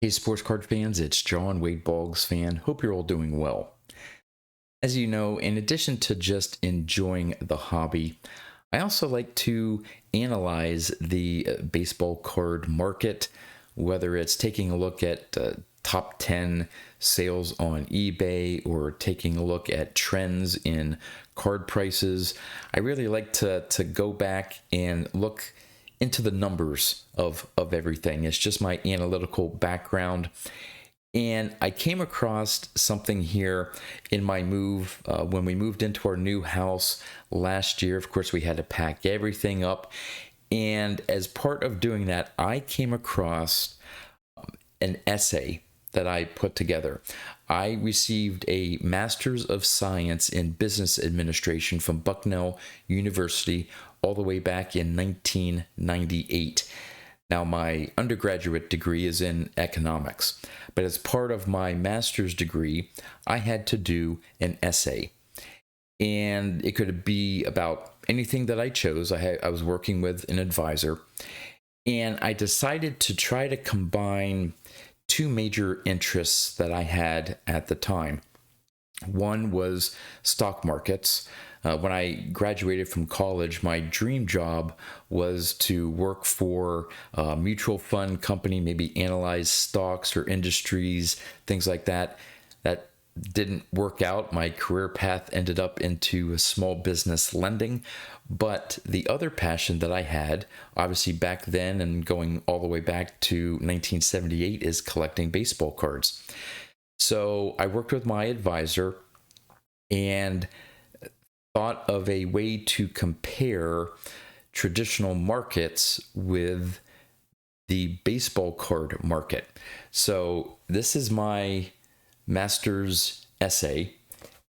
Hey, sports card fans, it's John Wade Boggs fan. Hope you're all doing well. As you know, in addition to just enjoying the hobby, I also like to analyze the baseball card market, whether it's taking a look at top 10 sales on eBay or taking a look at trends in card prices. I really like to go back and look into the numbers of everything. It's just my analytical background. And I came across something here in my move when we moved into our new house last year. Of course, we had to pack everything up. And as part of doing that, I came across an essay that I put together. I received a Master's of Science in Business Administration from Bucknell University all the way back in 1998. Now, my undergraduate degree is in economics, but as part of my master's degree, I had to do an essay. And it could be about anything that I chose. I was working with an advisor, and I decided to try to combine two major interests that I had at the time. One was stock markets. When I graduated from college, my dream job was to work for a mutual fund company, maybe analyze stocks or industries, things like that. That didn't work out. My career path ended up into small business lending. But the other passion that I had, obviously back then and going all the way back to 1978, is collecting baseball cards. So I worked with my advisor and thought of a way to compare traditional markets with the baseball card market. So this is my master's essay,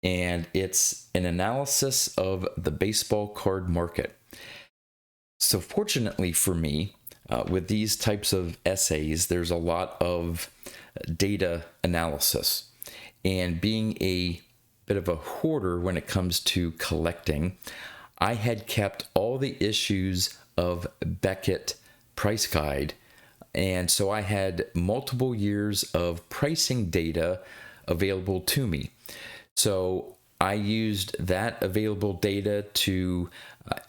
and it's an analysis of the baseball card market. So fortunately for me, with these types of essays, there's a lot of data analysis. And being a bit of a hoarder when it comes to collecting, I had kept all the issues of Beckett Price Guide. And so I had multiple years of pricing data available to me. So I used that available data to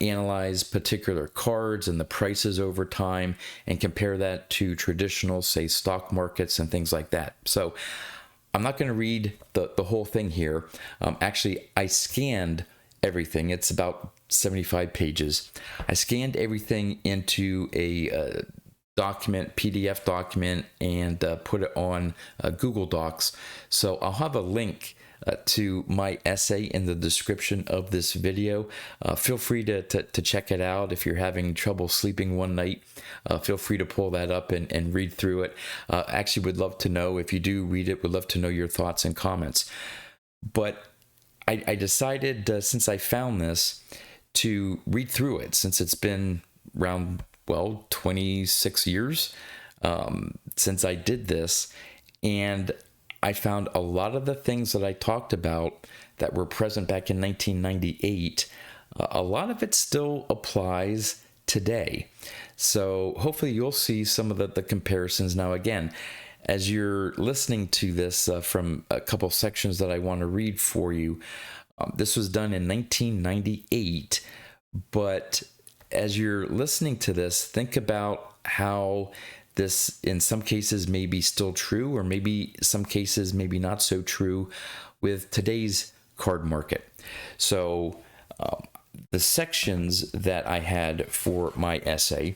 analyze particular cards and the prices over time and compare that to traditional, say, stock markets and things like that. So I'm not going to read the whole thing here. Actually, I scanned everything. It's about 75 pages. I scanned everything into a document, PDF document, and put it on Google Docs. So I'll have a link to my essay in the description of this video. Feel free to check it out. If you're having trouble sleeping one night, feel free to pull that up and read through it. Actually would love to know, if you do read it, would love to know your thoughts and comments. But I decided, since I found this, to read through it, since it's been around, 26 years since I did this. And I found a lot of the things that I talked about that were present back in 1998, a lot of it still applies today. So hopefully you'll see some of the comparisons. Now, again, as you're listening to this from a couple sections that I want to read for you, this was done in 1998, but as you're listening to this, think about how this, in some cases, may be still true, or maybe some cases, maybe not so true with today's card market. So the sections that I had for my essay,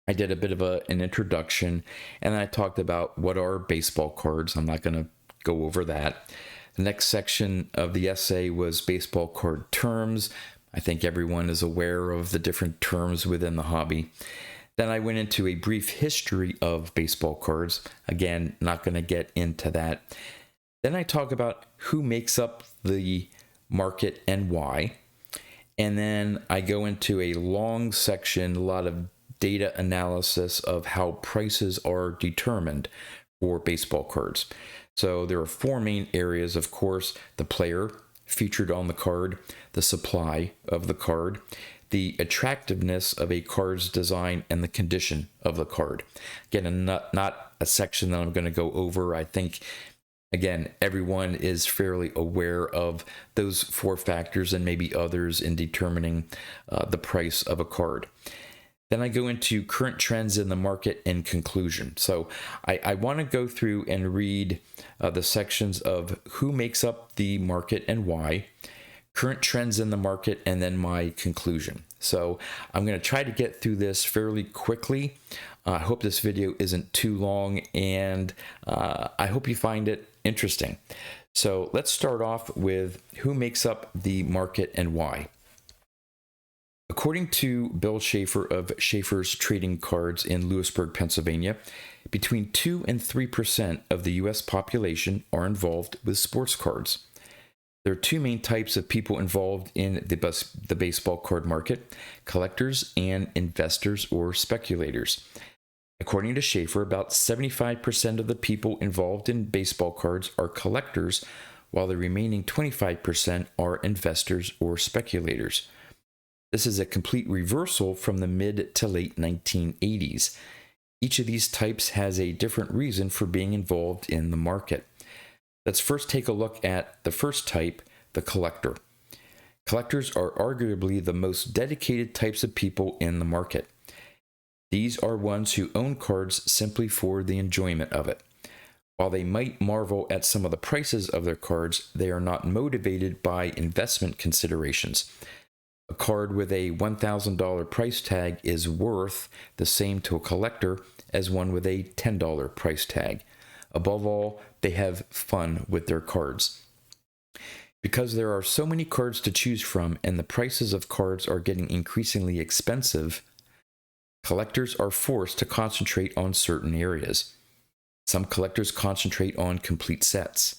I did a bit of an introduction, and I talked about what are baseball cards. I'm not going to go over that. The next section of the essay was baseball card terms. I think everyone is aware of the different terms within the hobby. Then I went into a brief history of baseball cards. Again, not going to get into that. Then I talk about who makes up the market and why. And then I go into a long section, a lot of data analysis of how prices are determined for baseball cards. So there are four main areas, of course: the player featured on the card, the supply of the card, the attractiveness of a card's design and the condition of the card. Again, not a section that I'm going to go over. I think, again, everyone is fairly aware of those 4 factors and maybe others in determining the price of a card. Then I go into current trends in the market and conclusion. So I want to go through and read the sections of who makes up the market and why, current trends in the market, and then my conclusion. So I'm going to try to get through this fairly quickly. I hope this video isn't too long, and I hope you find it interesting. So let's start off with who makes up the market and why. According to Bill Schaefer of Schaefer's Trading Cards in Lewisburg, Pennsylvania, between 2 and 3% of the U.S. population are involved with sports cards. There are 2 main types of people involved in the baseball card market: collectors and investors or speculators. According to Schaefer, about 75% of the people involved in baseball cards are collectors, while the remaining 25% are investors or speculators. This is a complete reversal from the mid to late 1980s. Each of these types has a different reason for being involved in the market. Let's first take a look at the first type, the collector. Collectors are arguably the most dedicated types of people in the market. These are ones who own cards simply for the enjoyment of it. While they might marvel at some of the prices of their cards, they are not motivated by investment considerations. A card with a $1,000 price tag is worth the same to a collector as one with a $10 price tag. Above all, they have fun with their cards. Because there are so many cards to choose from and the prices of cards are getting increasingly expensive, collectors are forced to concentrate on certain areas. Some collectors concentrate on complete sets.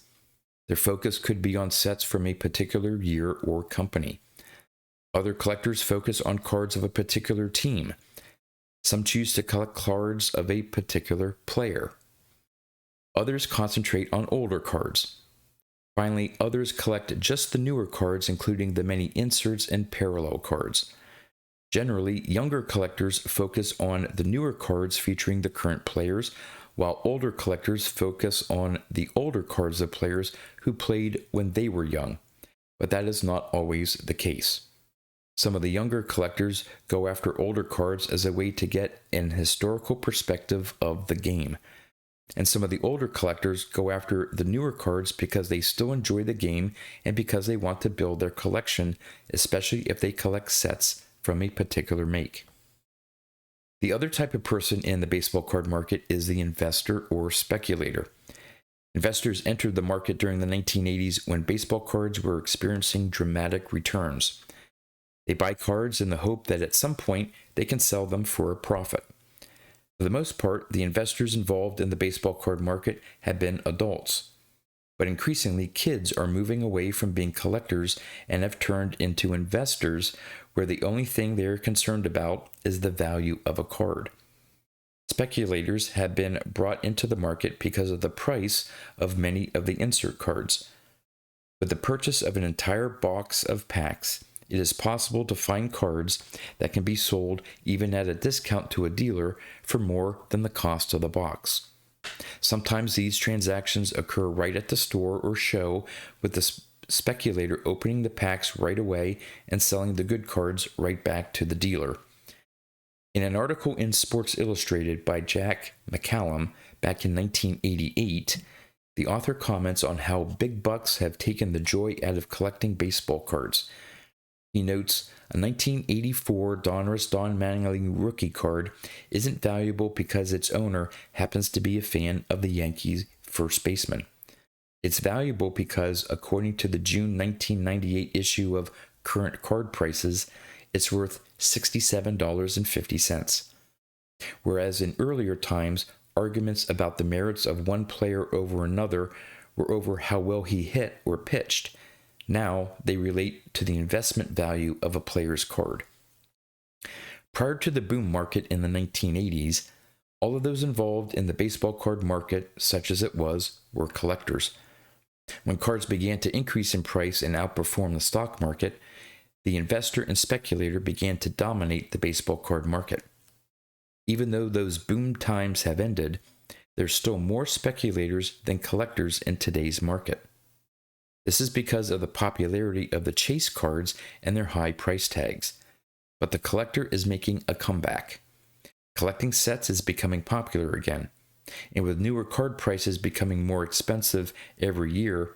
Their focus could be on sets from a particular year or company. Other collectors focus on cards of a particular team. Some choose to collect cards of a particular player. Others concentrate on older cards. Finally, others collect just the newer cards, including the many inserts and parallel cards. Generally, younger collectors focus on the newer cards featuring the current players, while older collectors focus on the older cards of players who played when they were young. But that is not always the case. Some of the younger collectors go after older cards as a way to get an historical perspective of the game. And some of the older collectors go after the newer cards because they still enjoy the game and because they want to build their collection, especially if they collect sets from a particular make. The other type of person in the baseball card market is the investor or speculator. Investors entered the market during the 1980s when baseball cards were experiencing dramatic returns. They buy cards in the hope that at some point they can sell them for a profit. For the most part, the investors involved in the baseball card market have been adults. But increasingly, kids are moving away from being collectors and have turned into investors, where the only thing they are concerned about is the value of a card. Speculators have been brought into the market because of the price of many of the insert cards. With the purchase of an entire box of packs, it is possible to find cards that can be sold even at a discount to a dealer for more than the cost of the box. Sometimes these transactions occur right at the store or show, with the speculator opening the packs right away and selling the good cards right back to the dealer. In an article in Sports Illustrated by Jack McCallum back in 1988, the author comments on how big bucks have taken the joy out of collecting baseball cards. He notes, a 1984 Donruss Don Mattingly rookie card isn't valuable because its owner happens to be a fan of the Yankees first baseman. It's valuable because, according to the June 1998 issue of Current Card Prices, it's worth $67.50. Whereas in earlier times, arguments about the merits of one player over another were over how well he hit or pitched. Now they relate to the investment value of a player's card. Prior to the boom market in the 1980s, all of those involved in the baseball card market, such as it was, were collectors. When cards began to increase in price and outperform the stock market, the investor and speculator began to dominate the baseball card market. Even though those boom times have ended, there's still more speculators than collectors in today's market. This is because of the popularity of the chase cards and their high price tags. But the collector is making a comeback. Collecting sets is becoming popular again. And with newer card prices becoming more expensive every year,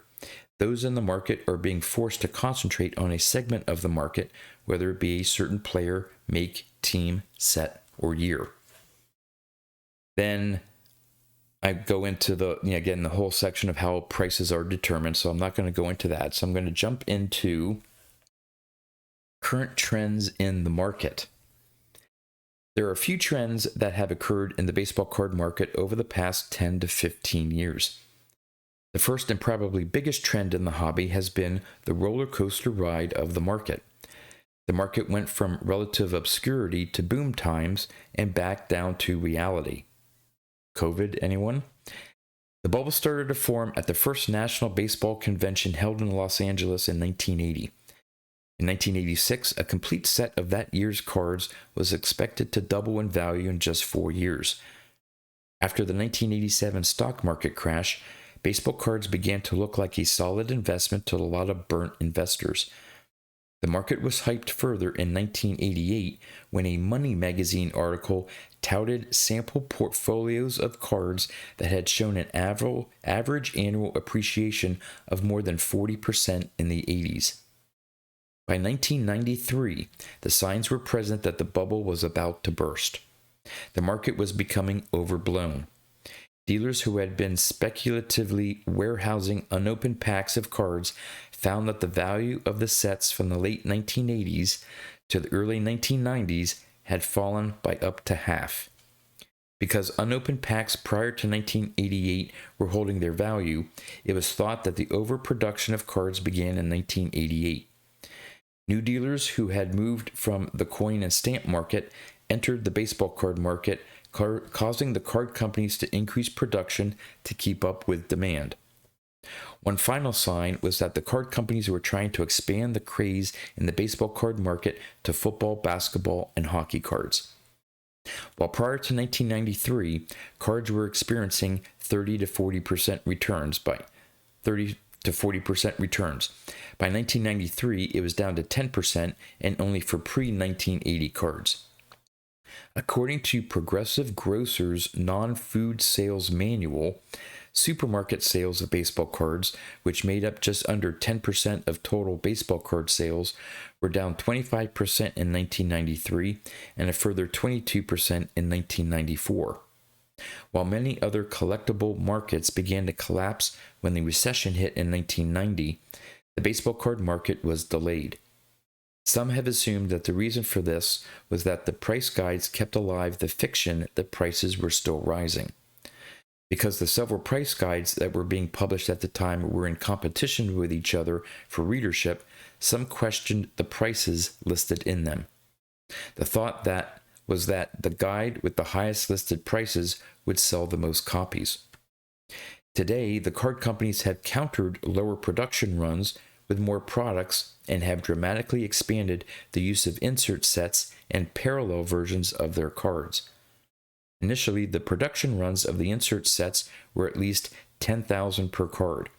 those in the market are being forced to concentrate on a segment of the market, whether it be a certain player, make, team, set, or year. Then I go into the whole section of how prices are determined, so I'm not going to go into that. So I'm going to jump into current trends in the market. There are a few trends that have occurred in the baseball card market over the past 10 to 15 years. The first and probably biggest trend in the hobby has been the roller coaster ride of the market. The market went from relative obscurity to boom times and back down to reality. COVID, anyone? The bubble started to form at the first National Baseball Convention held in Los Angeles in 1980. In 1986, a complete set of that year's cards was expected to double in value in just 4 years. After the 1987 stock market crash, baseball cards began to look like a solid investment to a lot of burnt investors. The market was hyped further in 1988 when a Money magazine article touted sample portfolios of cards that had shown an average annual appreciation of more than 40% in the 80s. By 1993, the signs were present that the bubble was about to burst. The market was becoming overblown. Dealers who had been speculatively warehousing unopened packs of cards found that the value of the sets from the late 1980s to the early 1990s had fallen by up to half. Because unopened packs prior to 1988 were holding their value, it was thought that the overproduction of cards began in 1988. New dealers who had moved from the coin and stamp market entered the baseball card market, causing the card companies to increase production to keep up with demand. One final sign was that the card companies were trying to expand the craze in the baseball card market to football, basketball, and hockey cards. While prior to 1993, cards were experiencing 30 to 40% returns. By 1993, it was down to 10% and only for pre-1980 cards. According to Progressive Grocer's non-food sales manual, supermarket sales of baseball cards, which made up just under 10% of total baseball card sales, were down 25% in 1993 and a further 22% in 1994. While many other collectible markets began to collapse when the recession hit in 1990, the baseball card market was delayed. Some have assumed that the reason for this was that the price guides kept alive the fiction that prices were still rising. Because the several price guides that were being published at the time were in competition with each other for readership, some questioned the prices listed in them. The thought was that the guide with the highest listed prices would sell the most copies. Today, the card companies have countered lower production runs with more products and have dramatically expanded the use of insert sets and parallel versions of their cards. Initially, the production runs of the insert sets were at least 10,000 per card.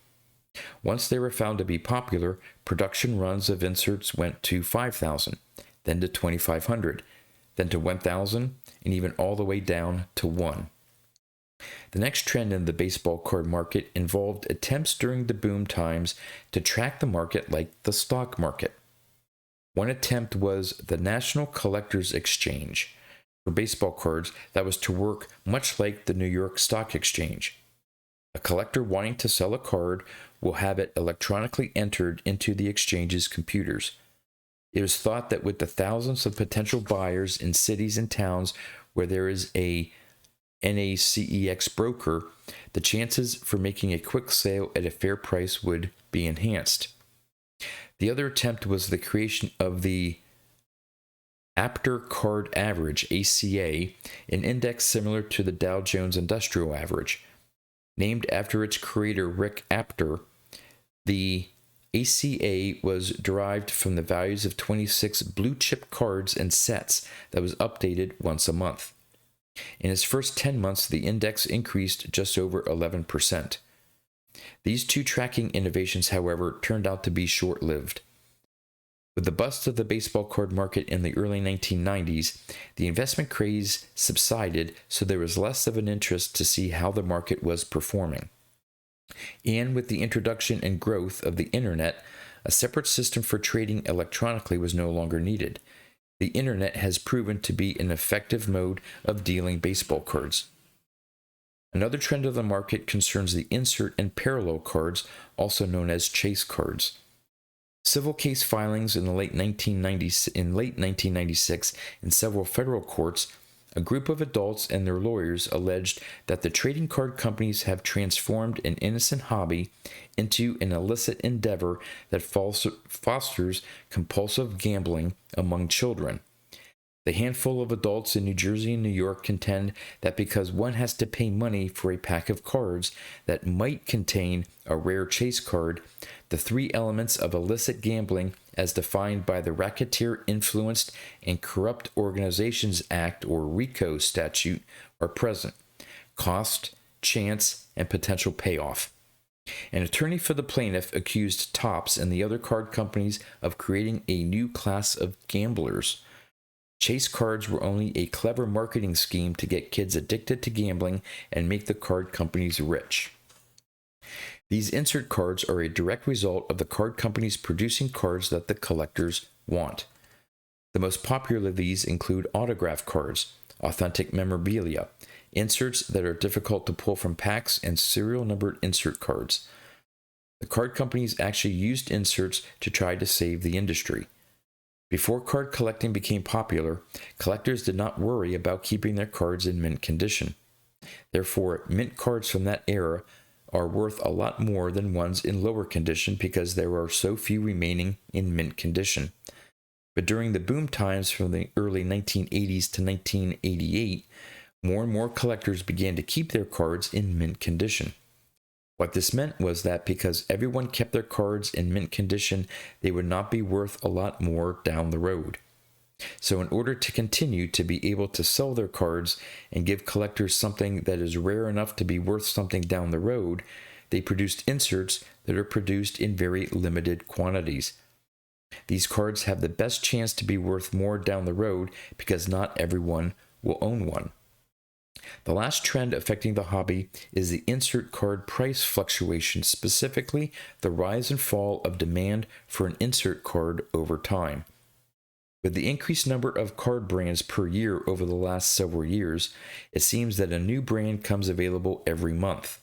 Once they were found to be popular, production runs of inserts went to 5,000, then to 2,500, then to 1,000, and even all the way down to 1. The next trend in the baseball card market involved attempts during the boom times to track the market like the stock market. One attempt was the National Collectors Exchange for baseball cards that was to work much like the New York Stock Exchange. A collector wanting to sell a card will have it electronically entered into the exchange's computers. It was thought that with the thousands of potential buyers in cities and towns where there is a NACEX broker, the chances for making a quick sale at a fair price would be enhanced. The other attempt was the creation of the Apter Card Average, ACA, an index similar to the Dow Jones Industrial Average. Named after its creator Rick Apter, the ACA was derived from the values of 26 blue chip cards and sets that was updated once a month. In its first 10 months, the index increased just over 11%. These two tracking innovations, however, turned out to be short-lived. With the bust of the baseball card market in the early 1990s, the investment craze subsided, so there was less of an interest to see how the market was performing. And with the introduction and growth of the internet, a separate system for trading electronically was no longer needed. The internet has proven to be an effective mode of dealing baseball cards. Another trend of the market concerns the insert and parallel cards, also known as chase cards. Civil case filings in late 1996 in several federal courts, a group of adults and their lawyers alleged that the trading card companies have transformed an innocent hobby into an illicit endeavor that fosters compulsive gambling among children. The handful of adults in New Jersey and New York contend that because one has to pay money for a pack of cards that might contain a rare chase card, the three elements of illicit gambling as defined by the Racketeer Influenced and Corrupt Organizations Act, or RICO statute, are present: cost, chance, and potential payoff. An attorney for the plaintiff accused Topps and the other card companies of creating a new class of gamblers. Chase cards were only a clever marketing scheme to get kids addicted to gambling and make the card companies rich. These insert cards are a direct result of the card companies producing cards that the collectors want. The most popular of these include autograph cards, authentic memorabilia, inserts that are difficult to pull from packs, and serial numbered insert cards. The card companies actually used inserts to try to save the industry. Before card collecting became popular, collectors did not worry about keeping their cards in mint condition. Therefore, mint cards from that era are worth a lot more than ones in lower condition because there are so few remaining in mint condition. But during the boom times from the early 1980s to 1988, more and more collectors began to keep their cards in mint condition. What this meant was that because everyone kept their cards in mint condition, they would not be worth a lot more down the road. So in order to continue to be able to sell their cards and give collectors something that is rare enough to be worth something down the road, they produced inserts that are produced in very limited quantities. These cards have the best chance to be worth more down the road because not everyone will own one. The last trend affecting the hobby is the insert card price fluctuation, specifically the rise and fall of demand for an insert card over time. With the increased number of card brands per year over the last several years, it seems that a new brand comes available every month.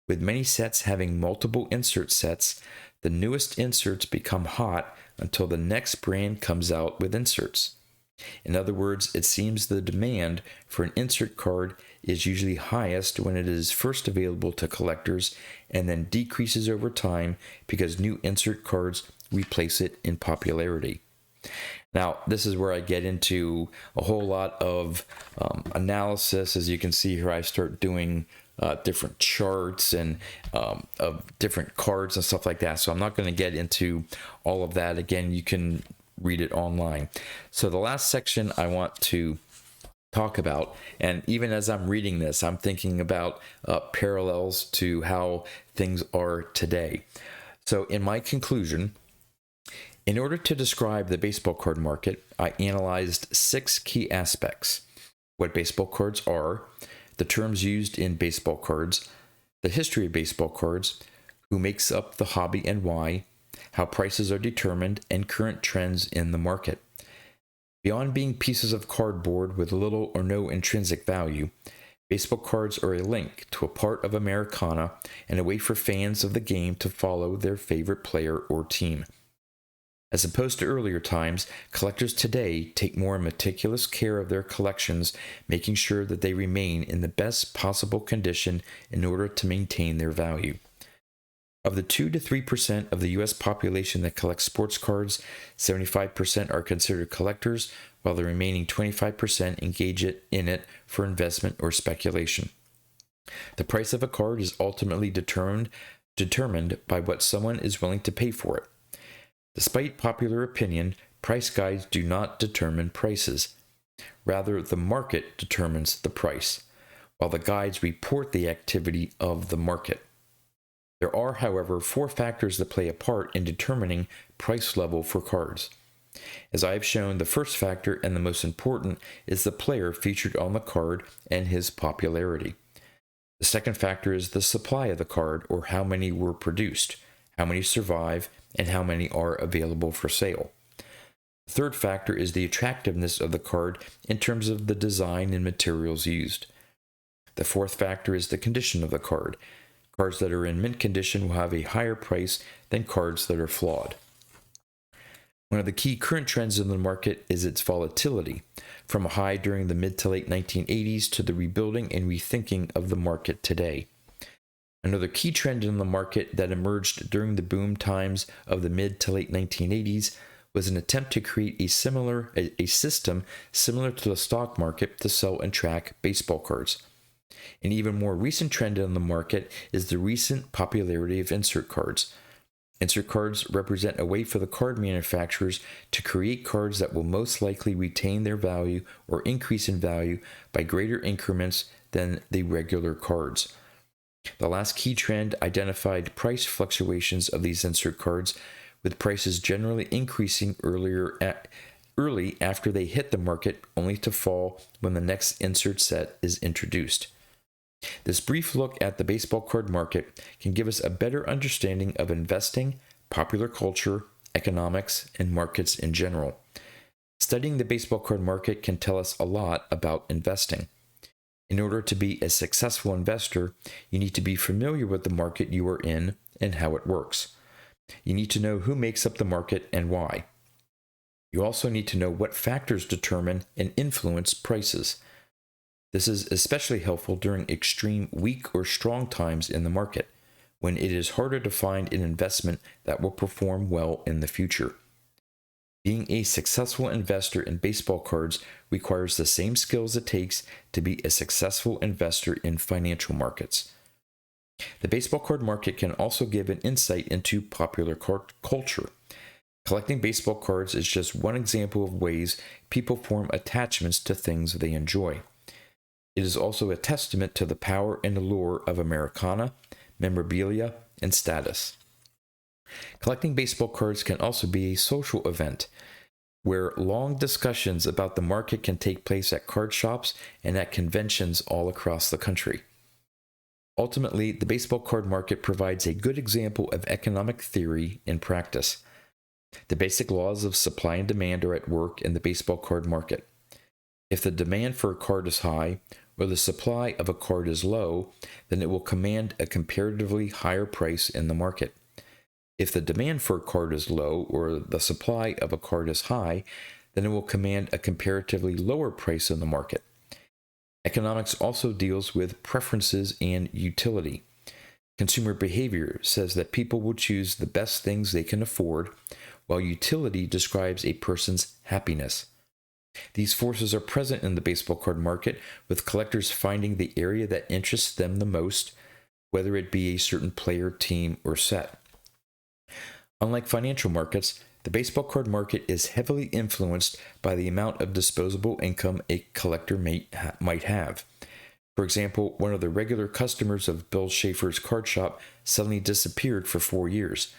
With many sets having multiple insert sets, the newest inserts become hot until the next brand comes out with inserts. In other words, it seems the demand for an insert card is usually highest when it is first available to collectors and then decreases over time because new insert cards replace it in popularity. Now, this is where I get into a whole lot of analysis. As you can see here, I start doing different charts and of different cards and stuff like that. So I'm not going to get into all of that. Again, you can read it online. So the last section I want to talk about, and even as I'm reading this, I'm thinking about parallels to how things are today. So in my conclusion, in order to describe the baseball card market, I analyzed 6 key aspects: what baseball cards are, the terms used in baseball cards, the history of baseball cards, who makes up the hobby and why, how prices are determined, and current trends in the market. Beyond being pieces of cardboard with little or no intrinsic value, baseball cards are a link to a part of Americana and a way for fans of the game to follow their favorite player or team. As opposed to earlier times, collectors today take more meticulous care of their collections, making sure that they remain in the best possible condition in order to maintain their value. Of the 2 to 3% of the U.S. population that collects sports cards, 75% are considered collectors, while the remaining 25% engage in it for investment or speculation. The price of a card is ultimately determined determined by what someone is willing to pay for it. Despite popular opinion, price guides do not determine prices. Rather, the market determines the price, while the guides report the activity of the market. There are, however, 4 factors that play a part in determining price level for cards. As I have shown, the first factor and the most important is the player featured on the card and his popularity. The second factor is the supply of the card, or how many were produced, how many survive, and how many are available for sale. The third factor is the attractiveness of the card in terms of the design and materials used. The fourth factor is the condition of the card. Cards that are in mint condition will have a higher price than cards that are flawed. One of the key current trends in the market is its volatility, from a high during the mid to late 1980s to the rebuilding and rethinking of the market today. Another key trend in the market that emerged during the boom times of the mid to late 1980s was an attempt to create a system similar to the stock market to sell and track baseball cards. An even more recent trend in the market is the recent popularity of insert cards. Insert cards represent a way for the card manufacturers to create cards that will most likely retain their value or increase in value by greater increments than the regular cards. The last key trend identified price fluctuations of these insert cards, with prices generally increasing early after they hit the market, only to fall when the next insert set is introduced. This brief look at the baseball card market can give us a better understanding of investing, popular culture, economics, and markets in general. Studying the baseball card market can tell us a lot about investing. In order to be a successful investor, you need to be familiar with the market you are in and how it works. You need to know who makes up the market and why. You also need to know what factors determine and influence prices. This is especially helpful during extreme weak or strong times in the market, when it is harder to find an investment that will perform well in the future. Being a successful investor in baseball cards requires the same skills it takes to be a successful investor in financial markets. The baseball card market can also give an insight into popular card culture. Collecting baseball cards is just one example of ways people form attachments to things they enjoy. It is also a testament to the power and allure of Americana, memorabilia, and status. Collecting baseball cards can also be a social event, where long discussions about the market can take place at card shops and at conventions all across the country. Ultimately, the baseball card market provides a good example of economic theory in practice. The basic laws of supply and demand are at work in the baseball card market. If the demand for a card is high, or the supply of a card is low, then it will command a comparatively higher price in the market. If the demand for a card is low, or the supply of a card is high, then it will command a comparatively lower price in the market. Economics also deals with preferences and utility. Consumer behavior says that people will choose the best things they can afford, while utility describes a person's happiness. These forces are present in the baseball card market, with collectors finding the area that interests them the most, whether it be a certain player, team, or set. Unlike financial markets, the baseball card market is heavily influenced by the amount of disposable income a collector might have. For example, one of the regular customers of Bill Schaefer's card shop suddenly disappeared for 4 years.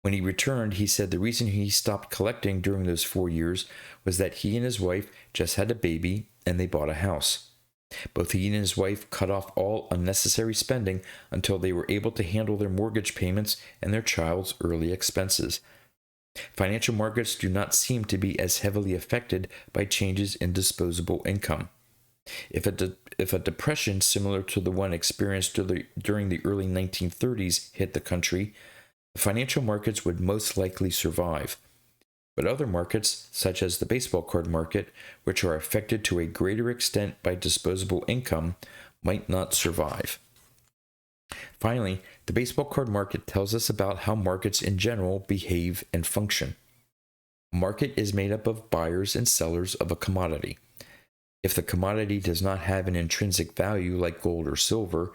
When he returned, he said the reason he stopped collecting during those 4 years was that he and his wife just had a baby and they bought a house. Both he and his wife cut off all unnecessary spending until they were able to handle their mortgage payments and their child's early expenses. Financial markets do not seem to be as heavily affected by changes in disposable income. If a depression similar to the one experienced during the early 1930s hit the country, the financial markets would most likely survive. But other markets, such as the baseball card market, which are affected to a greater extent by disposable income, might not survive. Finally, the baseball card market tells us about how markets in general behave and function. A market is made up of buyers and sellers of a commodity. If the commodity does not have an intrinsic value like gold or silver,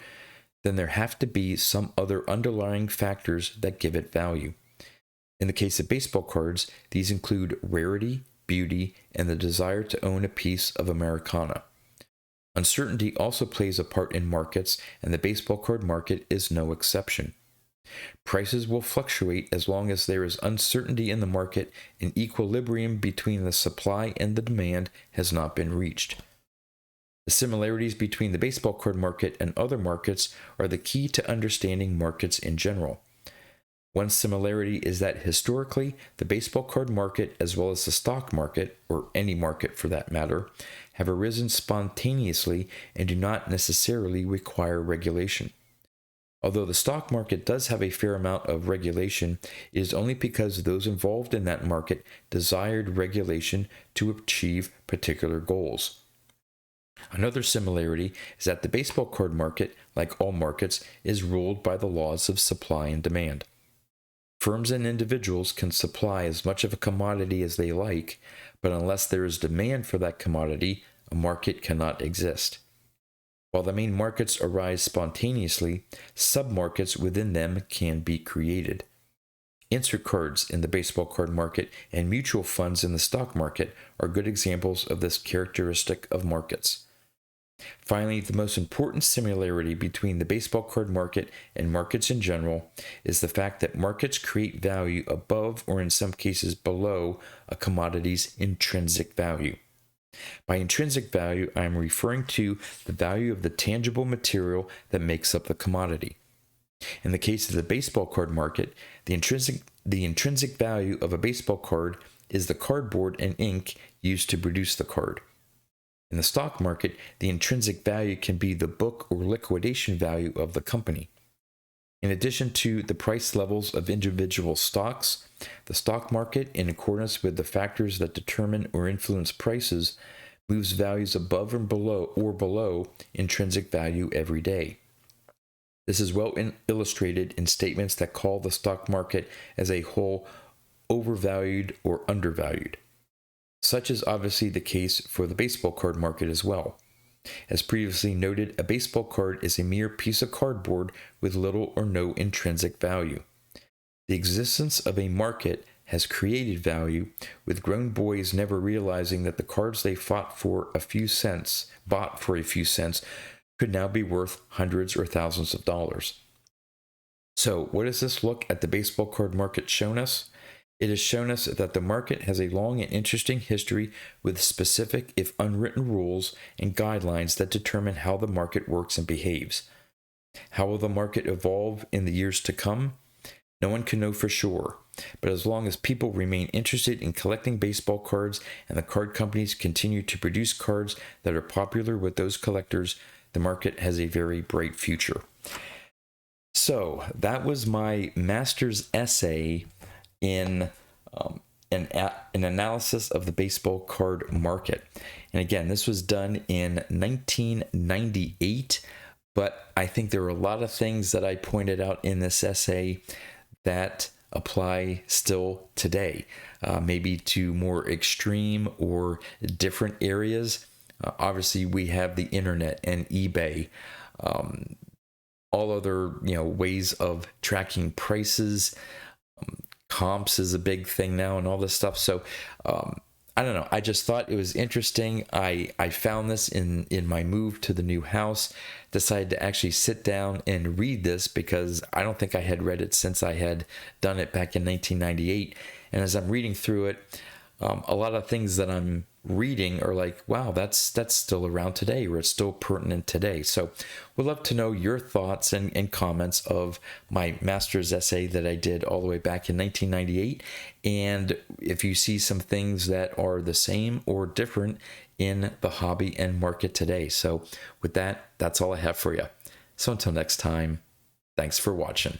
then there have to be some other underlying factors that give it value. In the case of baseball cards, these include rarity, beauty, and the desire to own a piece of Americana. Uncertainty also plays a part in markets, and the baseball card market is no exception. Prices will fluctuate as long as there is uncertainty in the market and equilibrium between the supply and the demand has not been reached. The similarities between the baseball card market and other markets are the key to understanding markets in general. One similarity is that historically, the baseball card market, as well as the stock market, or any market for that matter, have arisen spontaneously and do not necessarily require regulation. Although the stock market does have a fair amount of regulation, it is only because those involved in that market desired regulation to achieve particular goals. Another similarity is that the baseball card market, like all markets, is ruled by the laws of supply and demand. Firms and individuals can supply as much of a commodity as they like, but unless there is demand for that commodity, a market cannot exist. While the main markets arise spontaneously, submarkets within them can be created. Insert cards in the baseball card market and mutual funds in the stock market are good examples of this characteristic of markets. Finally, the most important similarity between the baseball card market and markets in general is the fact that markets create value above, or in some cases below, a commodity's intrinsic value. By intrinsic value, I am referring to the value of the tangible material that makes up the commodity. In the case of the baseball card market, the intrinsic value of a baseball card is the cardboard and ink used to produce the card. In the stock market, the intrinsic value can be the book or liquidation value of the company. In addition to the price levels of individual stocks, the stock market, in accordance with the factors that determine or influence prices, moves values above and below intrinsic value every day. This is well illustrated in statements that call the stock market as a whole overvalued or undervalued. Such is obviously the case for the baseball card market as well. As previously noted, a baseball card is a mere piece of cardboard with little or no intrinsic value. The existence of a market has created value, with grown boys never realizing that the cards they bought for a few cents, could now be worth hundreds or thousands of dollars. So, what does this look at the baseball card market shown us? It has shown us that the market has a long and interesting history with specific, if unwritten, rules and guidelines that determine how the market works and behaves. How will the market evolve in the years to come? No one can know for sure, but as long as people remain interested in collecting baseball cards and the card companies continue to produce cards that are popular with those collectors, the market has a very bright future. So, that was my master's essay in an analysis of the baseball card market. And again, this was done in 1998, but I think there are a lot of things that I pointed out in this essay that apply still today, maybe to more extreme or different areas. Obviously, we have the internet and eBay, all other ways of tracking prices. Comps is a big thing now and all this stuff. So I don't know. I just thought it was interesting. I found this in my move to the new house, decided to actually sit down and read this because I don't think I had read it since I had done it back in 1998. And as I'm reading through it, a lot of things that I'm reading are like, wow, that's still around today, or it's still pertinent today. So we'd love to know your thoughts and comments of my master's essay that I did all the way back in 1998. And if you see some things that are the same or different in the hobby and market today. So with that, that's all I have for you. So until next time, thanks for watching.